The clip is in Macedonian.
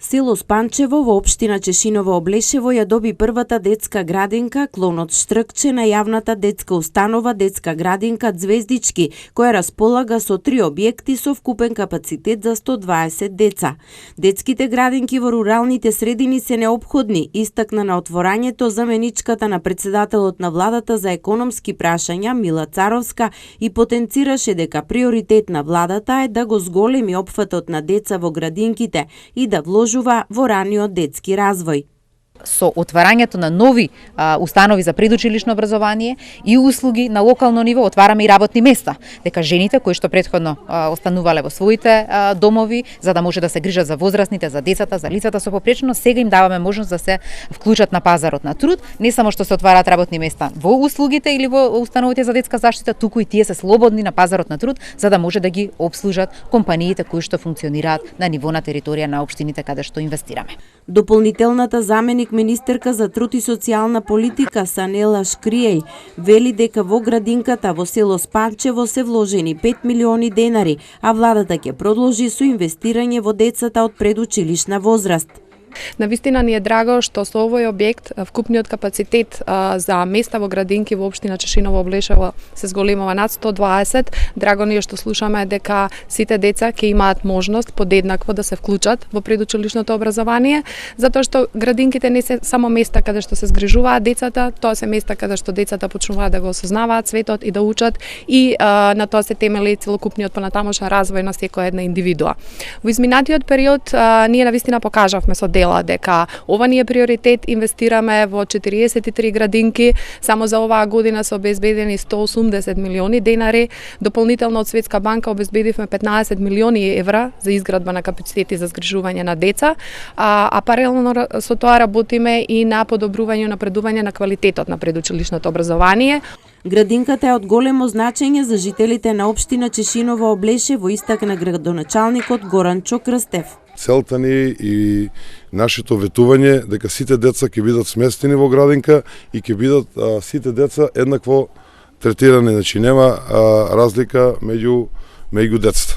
Село Спанчево во општина Чешиново Облешево ја доби првата детска градинка Клон од Штркче на јавната детска установа Детска градинка Звездички, која располага со 3 објекти со вкупен капацитет за 120 деца. Детските градинки во руралните средини се неопходни, истакна на отворањето заменичката на председателот на владата за економски прашања Мила Царовска и потенцираше дека приоритет на владата е да го зголеми опфатот на деца во градинките и да вложува во раниот детски развој. Со отварањето на нови установи за предучилишно образование и услуги на локално ниво отвараме и работни места, дека жените кои што претходно останувале во своите домови за да може да се грижат за возрастните, за децата, за лицата со попреченост, сега им даваме можност да се вклучат на пазарот на труд, не само што се отвараат работни места во услугите или во установите за детска заштита, туку и тие се слободни на пазарот на труд за да може да ги обслужат компаниите кои што функционираат на ниво на територија на општините каде што инвестираме. Дополнителната заменик министерка за труд и социјална политика Санела Шкриеј вели дека во градинката во село Спанчево се вложени 5 милиони денари, а владата ќе продолжи со инвестирање во децата од предучилишна возраст. Навистина ни е драго што со овој објект вкупниот капацитет за места во градинки во општина Чешиново Облешево се зголемува над 120. Драго ни е што слушаме дека сите деца ќе имаат можност подеднакво да се вклучат во предучилишното образование, затоа што градинките не се само места каде што се згрижуваат децата, тоа се места каде што децата почнуваат да го осознаваат светот и да учат и на тоа се темели целокупниот понатамошен развој на секоја една индивидуа. Во изминатиот период ние навистина покажавме со дека ова ни е приоритет, инвестираме во 43 градинки, само за оваа година се обезбедени 180 милиони денари, дополнително од Светска банка обезбедивме 15 милиони евра за изградба на капацитети за згрижување на деца, а паралелно со тоа работиме и на подобрување и напредување на квалитетот на предучилишното образование. Градинката е од големо значење за жителите на општина Чешиново Облешево, истакна градоначалникот Горанчо Крстев. Целта ни и нашето ветување дека сите деца ќе бидат сместени во градинка и ќе бидат сите деца еднакво третирани, значи нема разлика меѓу децата.